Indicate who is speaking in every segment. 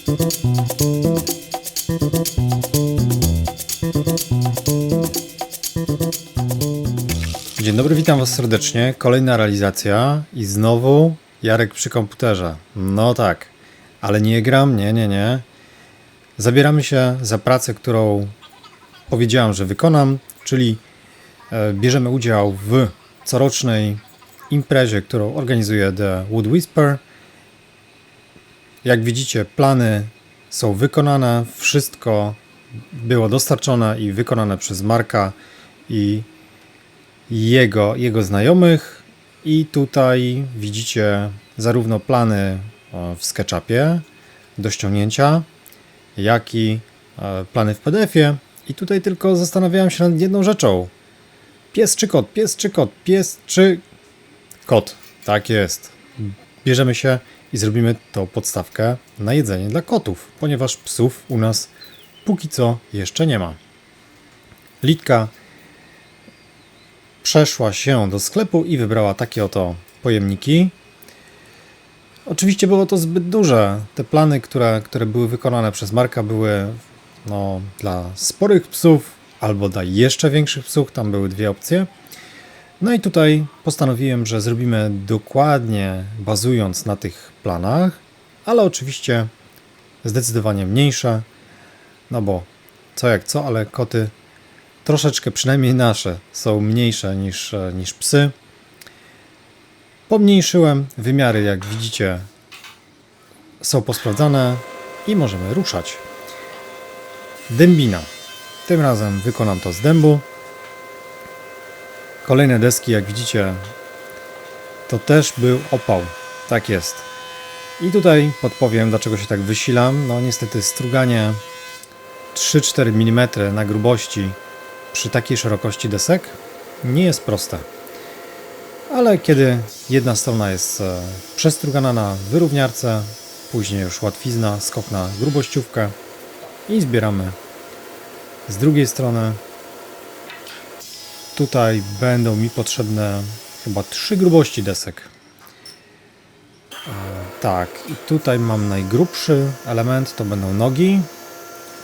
Speaker 1: Dzień dobry, witam Was serdecznie. Kolejna realizacja i znowu Jarek przy komputerze. No tak, ale nie gram, nie. Zabieramy się za pracę, którą powiedziałem, że wykonam, czyli bierzemy udział w corocznej imprezie, którą organizuje The Wood Whisper. Jak widzicie, plany są wykonane, wszystko było dostarczone i wykonane przez Marka i jego znajomych. I tutaj widzicie zarówno plany w SketchUpie do ściągnięcia, jak i plany w PDF-ie. I tutaj tylko zastanawiałem się nad jedną rzeczą. Pies czy kot? Pies czy kot? Pies czy kot? Tak jest. Bierzemy się i zrobimy tą podstawkę na jedzenie dla kotów, ponieważ psów u nas póki co jeszcze nie ma. Litka przeszła się do sklepu i wybrała takie oto pojemniki. Oczywiście było to zbyt duże. Te plany, które były wykonane przez Marka, były dla sporych psów albo dla jeszcze większych psów. Tam były dwie opcje. No i tutaj postanowiłem, że zrobimy dokładnie bazując na tych planach, ale oczywiście zdecydowanie mniejsze, no bo co jak co, ale koty troszeczkę, przynajmniej nasze, są mniejsze niż psy. Pomniejszyłem, wymiary jak widzicie są posprawdzane i możemy ruszać. Dębina. Tym razem wykonam to z dębu. Kolejne deski, jak widzicie, to też był opał. Tak jest. I tutaj podpowiem, dlaczego się tak wysilam. No niestety struganie 3-4 mm na grubości przy takiej szerokości desek nie jest proste. Ale kiedy jedna strona jest przestrugana na wyrówniarce, później już łatwizna, skok na grubościówkę i zbieramy z drugiej strony. Tutaj będą mi potrzebne chyba 3 grubości desek. Tak, i tutaj mam najgrubszy element, to będą nogi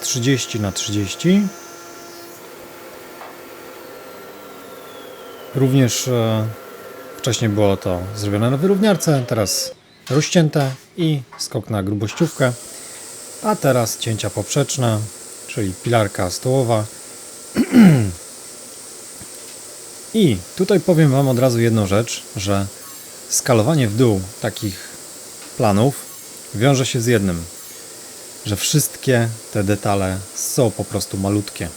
Speaker 1: 30 na 30. Również wcześniej było to zrobione na wyrówniarce, teraz rozcięte i skok na grubościówkę. A teraz cięcia poprzeczne, czyli pilarka stołowa. I tutaj powiem Wam od razu jedną rzecz, że skalowanie w dół takich planów wiąże się z jednym, że wszystkie te detale są po prostu malutkie.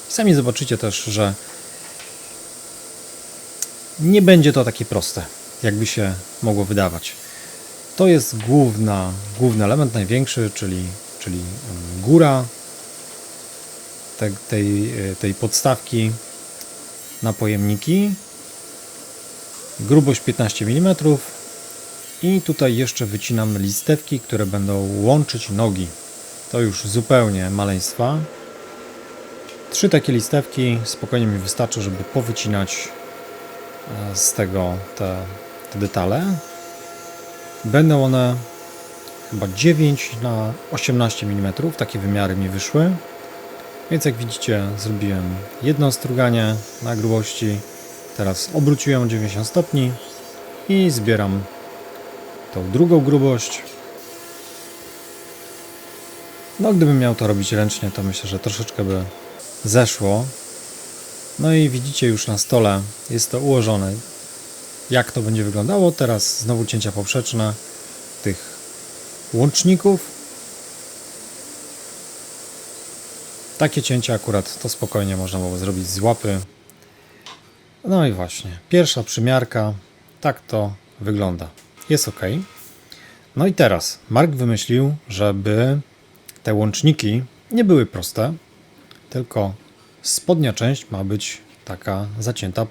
Speaker 1: Sami zobaczycie też, że nie będzie to takie proste, jakby się mogło wydawać. To jest główny element, największy, czyli góra tej podstawki na pojemniki. Grubość 15 mm. I tutaj jeszcze wycinam listewki, które będą łączyć nogi. To już zupełnie maleństwa. 3 takie listewki spokojnie mi wystarczy, żeby powycinać z tego te detale. Będą one chyba 9 na 18 mm, takie wymiary mi wyszły. Więc jak widzicie, zrobiłem jedno struganie na grubości, teraz obróciłem o 90 stopni i zbieram tą drugą grubość. No gdybym miał to robić ręcznie, to myślę, że troszeczkę by zeszło. No i widzicie już na stole jest to ułożone, jak to będzie wyglądało. Teraz znowu cięcia poprzeczne tych łączników. Takie cięcia akurat to spokojnie można było zrobić z łapy. No i właśnie, pierwsza przymiarka, tak to wygląda. Jest ok. No i teraz Mark wymyślił, żeby te łączniki nie były proste, tylko spodnia część ma być taka zacięta,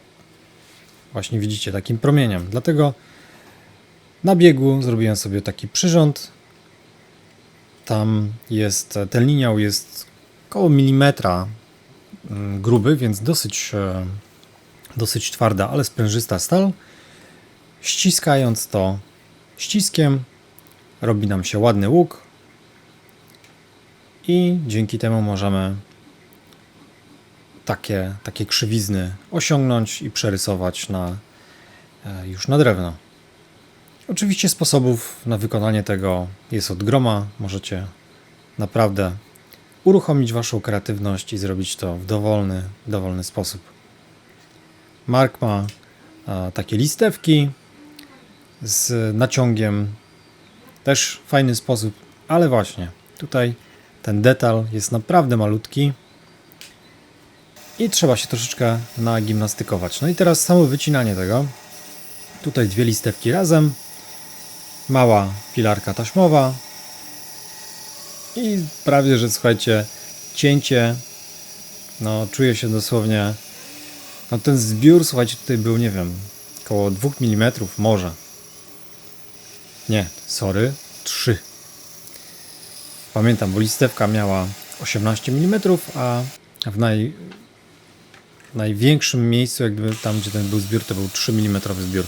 Speaker 1: właśnie widzicie, takim promieniem. Dlatego na biegu zrobiłem sobie taki przyrząd. Tam jest, ten liniał jest około milimetra gruby, więc dosyć twarda, ale sprężysta stal. Ściskając to ściskiem robi nam się ładny łuk i dzięki temu możemy takie krzywizny osiągnąć i przerysować już na drewno. Oczywiście sposobów na wykonanie tego jest od groma. Możecie naprawdę uruchomić waszą kreatywność i zrobić to w dowolny sposób. Mark ma takie listewki z naciągiem. Też fajny sposób, ale właśnie tutaj ten detal jest naprawdę malutki i trzeba się troszeczkę nagimnastykować. No i teraz samo wycinanie tego. Tutaj dwie listewki razem, mała pilarka taśmowa i prawie, że słuchajcie, cięcie, no czuję się dosłownie, no ten zbiór, słuchajcie, tutaj był, nie wiem, około 2 mm może. Nie, sorry, 3. Pamiętam, bo listewka miała 18 mm, a w największym miejscu, jakby tam, gdzie ten był zbiór, to był 3 mm zbiór.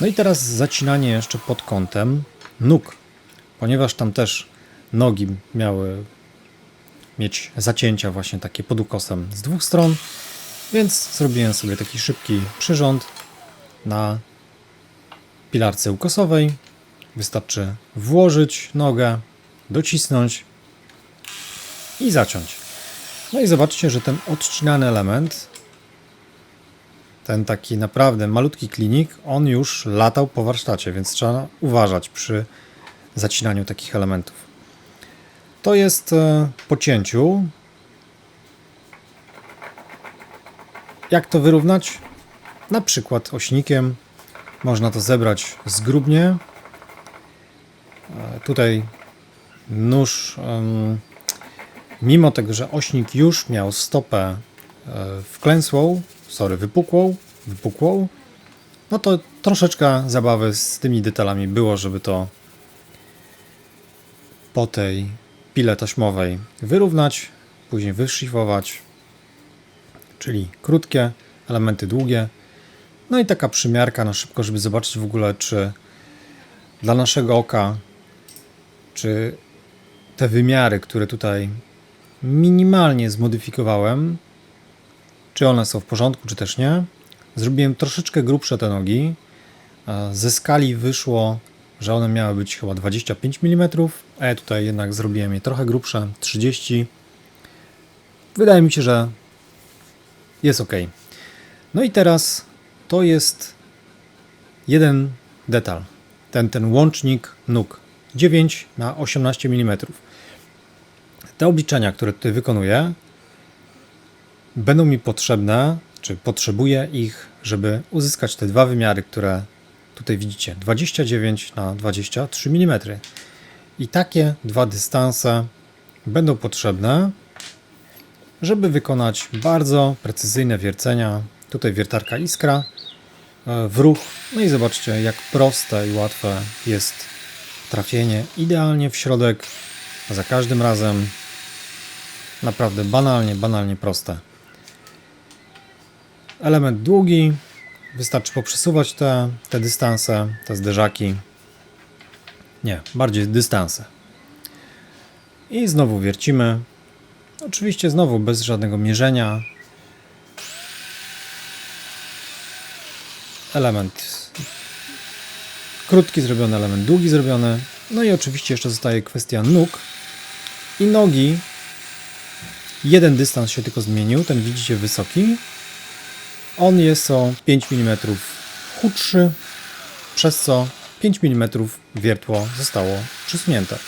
Speaker 1: No i teraz zacinanie jeszcze pod kątem nóg, ponieważ tam też nogi miały mieć zacięcia właśnie takie pod ukosem z dwóch stron, więc zrobiłem sobie taki szybki przyrząd na pilarce ukosowej. Wystarczy włożyć nogę, docisnąć i zaciąć. No i zobaczcie, że ten odcinany element, ten taki naprawdę malutki klinik, on już latał po warsztacie, więc trzeba uważać przy zacinaniu takich elementów. To jest po cięciu. Jak to wyrównać? Na przykład ośnikiem. Można to zebrać zgrubnie. Tutaj nóż, mimo tego, że ośnik już miał stopę wypukłą, no to troszeczkę zabawy z tymi detalami było, żeby to po tej pile taśmowej wyrównać, później wyszlifować, czyli krótkie, elementy długie. No i taka przymiarka na szybko, żeby zobaczyć w ogóle, czy dla naszego oka, czy te wymiary, które tutaj minimalnie zmodyfikowałem, czy one są w porządku, czy też nie. Zrobiłem troszeczkę grubsze te nogi. Ze skali wyszło, że one miały być chyba 25 mm, a ja tutaj jednak zrobiłem je trochę grubsze, 30. Wydaje mi się, że jest ok. No i teraz to jest jeden detal. Ten łącznik nóg 9 na 18 mm. Te obliczenia, które tutaj wykonuję, będą mi potrzebne, czy potrzebuję ich, żeby uzyskać te dwa wymiary, które tutaj widzicie, 29 na 23 mm. I takie dwa dystanse będą potrzebne, żeby wykonać bardzo precyzyjne wiercenia. Tutaj wiertarka Iskra w ruch. No i zobaczcie, jak proste i łatwe jest trafienie idealnie w środek za każdym razem. Naprawdę banalnie proste. Element długi. Wystarczy poprzesuwać te dystanse, te zderzaki. Nie, bardziej dystanse. I znowu wiercimy. Oczywiście znowu bez żadnego mierzenia. Element krótki zrobiony, element długi zrobiony. No i oczywiście jeszcze zostaje kwestia nóg. I nogi. Jeden dystans się tylko zmienił, ten widzicie wysoki. On jest o 5 mm chudszy, przez co 5 mm wiertło zostało przesunięte.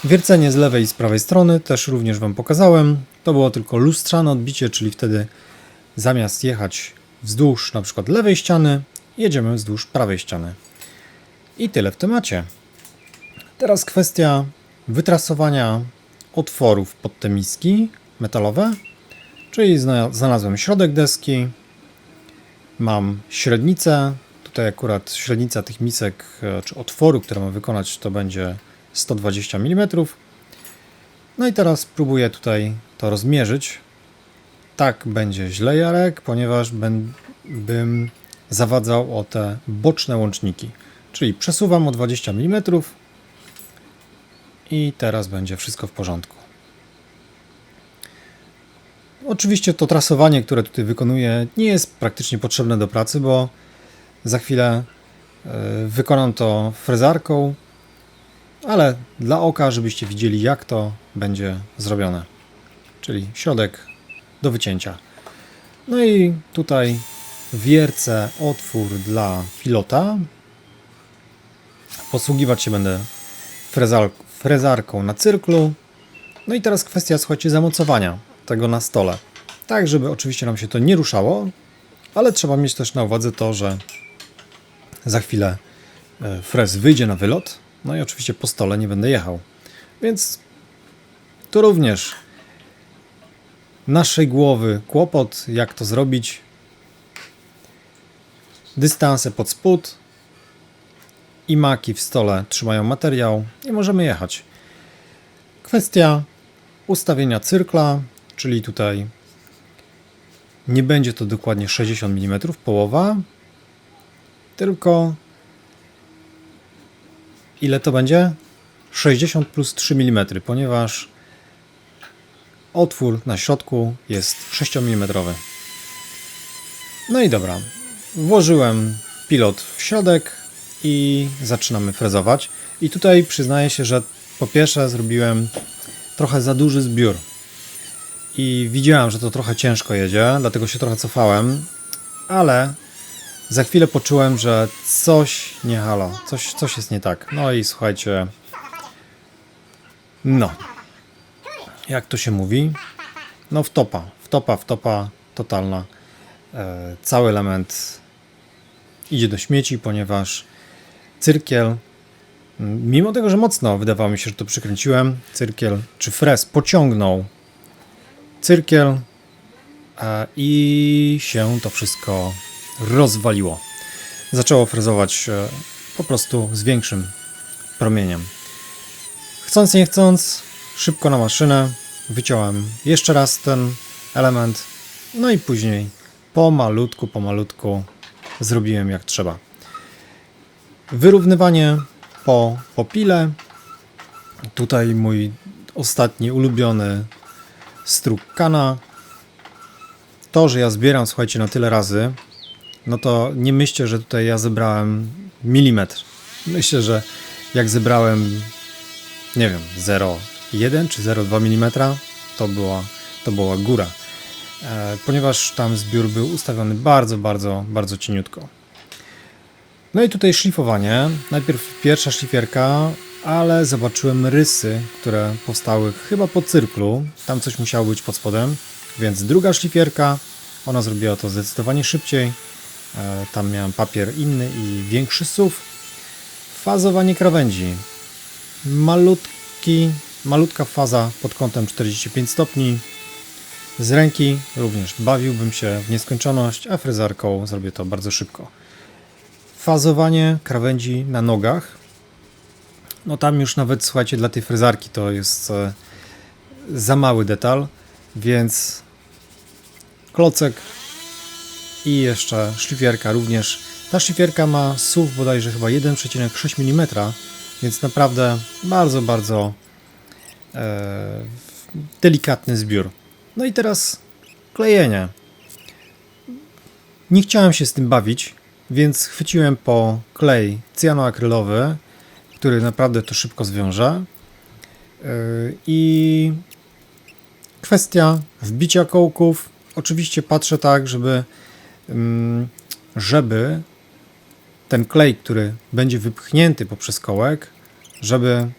Speaker 1: Wiercenie z lewej i z prawej strony też również Wam pokazałem. To było tylko lustrzane odbicie, czyli wtedy zamiast jechać wzdłuż na przykład lewej ściany, jedziemy wzdłuż prawej ściany. I tyle w temacie. Teraz kwestia wytrasowania otworów pod te miski metalowe, czyli znalazłem środek deski, mam średnicę, tutaj akurat średnica tych misek, czy otworu, które mam wykonać, to będzie 120 mm. No i teraz próbuję tutaj to rozmierzyć. Tak będzie źle, Jarek, ponieważ bym zawadzał o te boczne łączniki. Czyli przesuwam o 20 mm i teraz będzie wszystko w porządku. Oczywiście to trasowanie, które tutaj wykonuję, nie jest praktycznie potrzebne do pracy, bo za chwilę wykonam to frezarką, ale dla oka, żebyście widzieli, jak to będzie zrobione. Czyli środek do wycięcia. No i tutaj wiercę otwór dla pilota. Posługiwać się będę frezarką na cyrklu. No i teraz kwestia, słuchajcie, zamocowania tego na stole. Tak, żeby oczywiście nam się to nie ruszało, ale trzeba mieć też na uwadze to, że za chwilę frez wyjdzie na wylot. No i oczywiście po stole nie będę jechał. Więc to również naszej głowy kłopot, jak to zrobić. Dystanse pod spód i maki w stole trzymają materiał i możemy jechać. Kwestia ustawienia cyrkla, czyli tutaj nie będzie to dokładnie 60 mm, połowa, tylko ile to będzie? 60 plus 3 mm, ponieważ otwór na środku jest 6 mm. No i dobra, włożyłem pilot w środek i zaczynamy frezować. I tutaj przyznaję się, że po pierwsze zrobiłem trochę za duży zbiór i widziałem, że to trochę ciężko jedzie, dlatego się trochę cofałem, ale za chwilę poczułem, że coś nie halo, coś jest nie tak. No i słuchajcie, no, jak to się mówi? No wtopa totalna. Cały element idzie do śmieci, ponieważ cyrkiel, mimo tego, że mocno wydawało mi się, że to przykręciłem, cyrkiel czy frez pociągnął cyrkiel i się to wszystko rozwaliło. Zaczęło frezować po prostu z większym promieniem. Chcąc nie chcąc, szybko na maszynę, wyciąłem jeszcze raz ten element, no i później pomalutku zrobiłem jak trzeba. Wyrównywanie po pile. Tutaj mój ostatni ulubiony struk Kana. To, że ja zbieram, słuchajcie, na tyle razy, no to nie myślcie, że tutaj ja zebrałem milimetr. Myślę, że jak zebrałem, nie wiem, 0,1 czy 0,2 mm, to była góra. Ponieważ tam zbiór był ustawiony bardzo cieniutko. No i tutaj szlifowanie. Najpierw pierwsza szlifierka, ale zobaczyłem rysy, które powstały chyba po cyrklu. Tam coś musiało być pod spodem, więc druga szlifierka, ona zrobiła to zdecydowanie szybciej. Tam miałem papier inny i większy SUV. Fazowanie krawędzi. Malutka faza pod kątem 45 stopni. Z ręki również bawiłbym się w nieskończoność, a frezarką zrobię to bardzo szybko. Fazowanie krawędzi na nogach. No tam już nawet, słuchajcie, dla tej frezarki to jest za mały detal, więc klocek i jeszcze szlifierka również. Ta szlifierka ma SUV bodajże chyba 1,6 mm, więc naprawdę bardzo delikatny zbiór. No i teraz klejenie. Nie chciałem się z tym bawić, więc chwyciłem po klej cyjanoakrylowy, który naprawdę to szybko zwiąże. I kwestia wbicia kołków. Oczywiście patrzę tak, żeby ten klej, który będzie wypchnięty poprzez kołek, żeby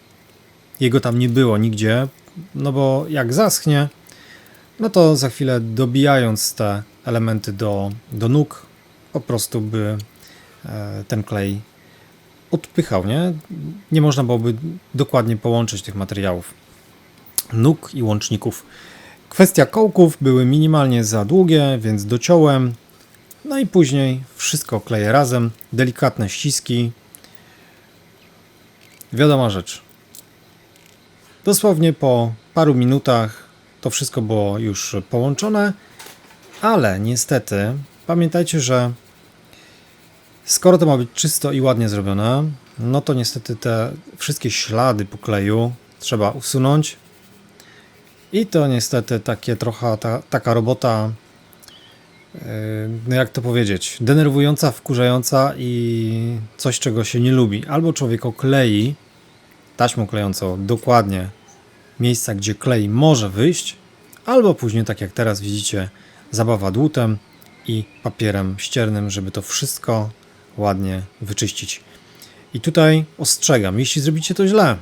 Speaker 1: jego tam nie było nigdzie, no bo jak zaschnie, no to za chwilę dobijając te elementy do nóg, po prostu by ten klej odpychał, nie? Nie można byłoby dokładnie połączyć tych materiałów, nóg i łączników. Kwestia kołków były minimalnie za długie, więc dociąłem. No i później wszystko kleję razem, delikatne ściski. Wiadoma rzecz. Dosłownie po paru minutach to wszystko było już połączone, ale niestety pamiętajcie, że skoro to ma być czysto i ładnie zrobione, no to niestety te wszystkie ślady po kleju trzeba usunąć I to niestety takie trochę taka robota, no jak to powiedzieć, denerwująca, wkurzająca i coś, czego się nie lubi. Albo człowiek oklei taśmą klejącą dokładnie miejsca, gdzie klej może wyjść, albo później, tak jak teraz widzicie, zabawa dłutem i papierem ściernym, żeby to wszystko ładnie wyczyścić. I tutaj ostrzegam, jeśli zrobicie to źle,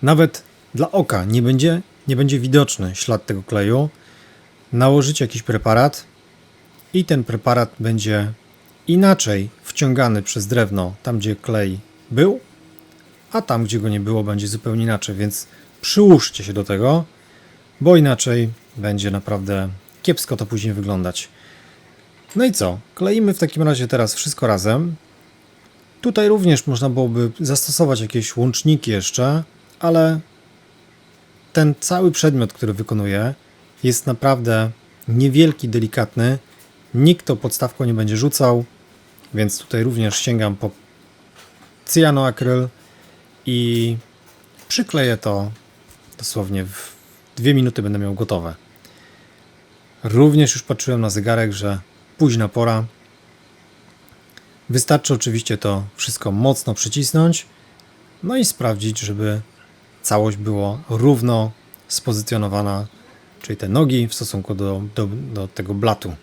Speaker 1: nawet dla oka nie będzie widoczny ślad tego kleju, nałożycie jakiś preparat i ten preparat będzie inaczej wciągany przez drewno tam, gdzie klej był, a tam, gdzie go nie było, będzie zupełnie inaczej, więc przyłóżcie się do tego, bo inaczej będzie naprawdę kiepsko to później wyglądać. No i co? Kleimy w takim razie teraz wszystko razem. Tutaj również można byłoby zastosować jakieś łączniki jeszcze, ale ten cały przedmiot, który wykonuję, jest naprawdę niewielki, delikatny. Nikt to podstawką nie będzie rzucał, więc tutaj również sięgam po cyjanoakryl i przykleję to dosłownie w 2 minuty będę miał gotowe. Również już patrzyłem na zegarek, że późna pora. Wystarczy oczywiście to wszystko mocno przycisnąć, no i sprawdzić, żeby całość była równo spozycjonowana, czyli te nogi w stosunku do tego blatu.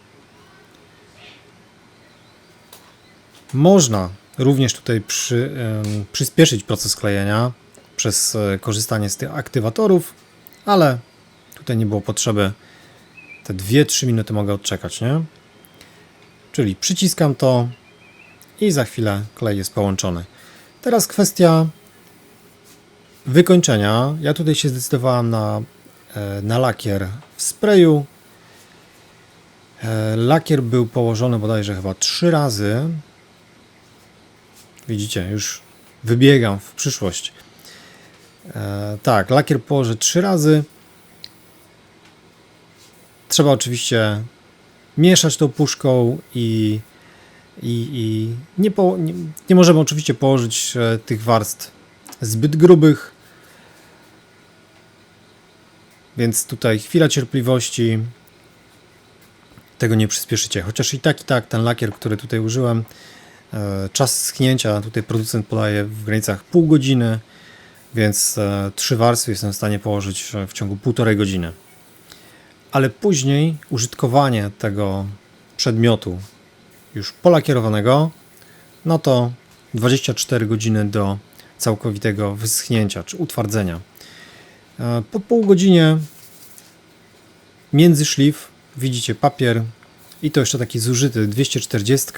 Speaker 1: Można również tutaj przyspieszyć proces klejenia przez korzystanie z tych aktywatorów, ale tutaj nie było potrzeby. Te 2-3 minuty mogę odczekać, nie? Czyli przyciskam to i za chwilę klej jest połączony. Teraz kwestia wykończenia. Ja tutaj się zdecydowałem na lakier w sprayu. Lakier był położony bodajże chyba 3 razy. Widzicie, już wybiegam w przyszłość. Tak, lakier położę 3 razy. Trzeba oczywiście mieszać tą puszką i nie możemy oczywiście położyć tych warstw zbyt grubych, więc tutaj chwila cierpliwości, tego nie przyspieszycie, chociaż i tak ten lakier, który tutaj użyłem, czas schnięcia tutaj producent podaje w granicach pół godziny, więc 3 warstwy jestem w stanie położyć w ciągu 1,5 godziny. Ale później użytkowanie tego przedmiotu już polakierowanego, no to 24 godziny do całkowitego wyschnięcia czy utwardzenia. Po pół godzinie między szlif widzicie papier i to jeszcze taki zużyty 240.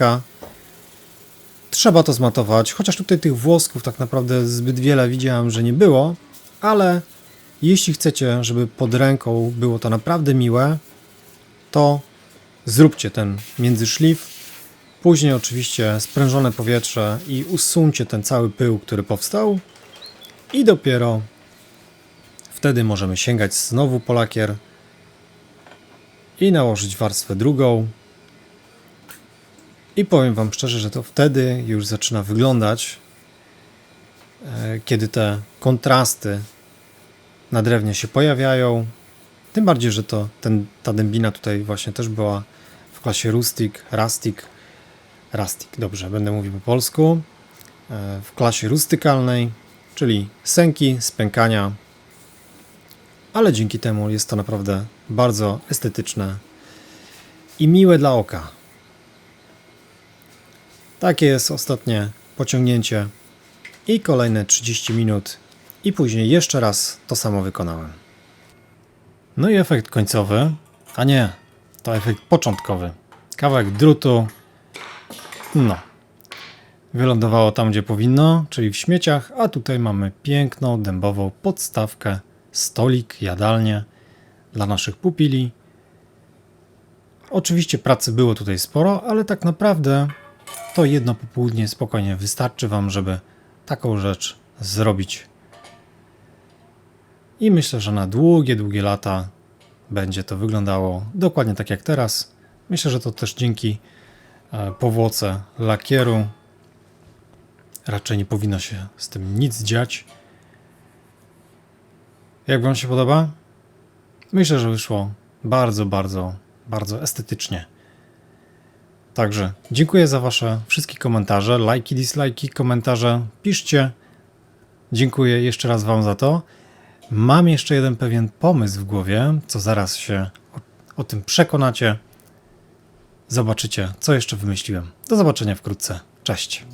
Speaker 1: Trzeba to zmatować, chociaż tutaj tych włosków tak naprawdę zbyt wiele widziałem, że nie było, ale jeśli chcecie, żeby pod ręką było to naprawdę miłe, to zróbcie ten międzyszlif, później oczywiście sprężone powietrze i usuńcie ten cały pył, który powstał i dopiero wtedy możemy sięgać znowu po lakier i nałożyć warstwę drugą. I powiem Wam szczerze, że to wtedy już zaczyna wyglądać, kiedy te kontrasty na drewnie się pojawiają. Tym bardziej, że ta dębina tutaj właśnie też była w klasie rustic, dobrze, będę mówił po polsku, w klasie rustykalnej, czyli sęki, spękania, ale dzięki temu jest to naprawdę bardzo estetyczne i miłe dla oka. Takie jest ostatnie pociągnięcie i kolejne 30 minut i później jeszcze raz to samo wykonałem. No i efekt końcowy, a nie, to efekt początkowy. Kawałek drutu, no, wylądowało tam, gdzie powinno, czyli w śmieciach, a tutaj mamy piękną, dębową podstawkę, stolik, jadalnię dla naszych pupili. Oczywiście pracy było tutaj sporo, ale tak naprawdę to jedno popołudnie spokojnie wystarczy Wam, żeby taką rzecz zrobić. I myślę, że na długie, długie lata będzie to wyglądało dokładnie tak jak teraz. Myślę, że to też dzięki powłoce lakieru raczej nie powinno się z tym nic dziać. Jak wam się podoba? Myślę, że wyszło bardzo, bardzo, bardzo estetycznie. Także dziękuję za wasze wszystkie komentarze, lajki, dislajki, komentarze. Piszcie. Dziękuję jeszcze raz wam za to. Mam jeszcze jeden pewien pomysł w głowie, co zaraz się o tym przekonacie. Zobaczycie, co jeszcze wymyśliłem. Do zobaczenia wkrótce. Cześć.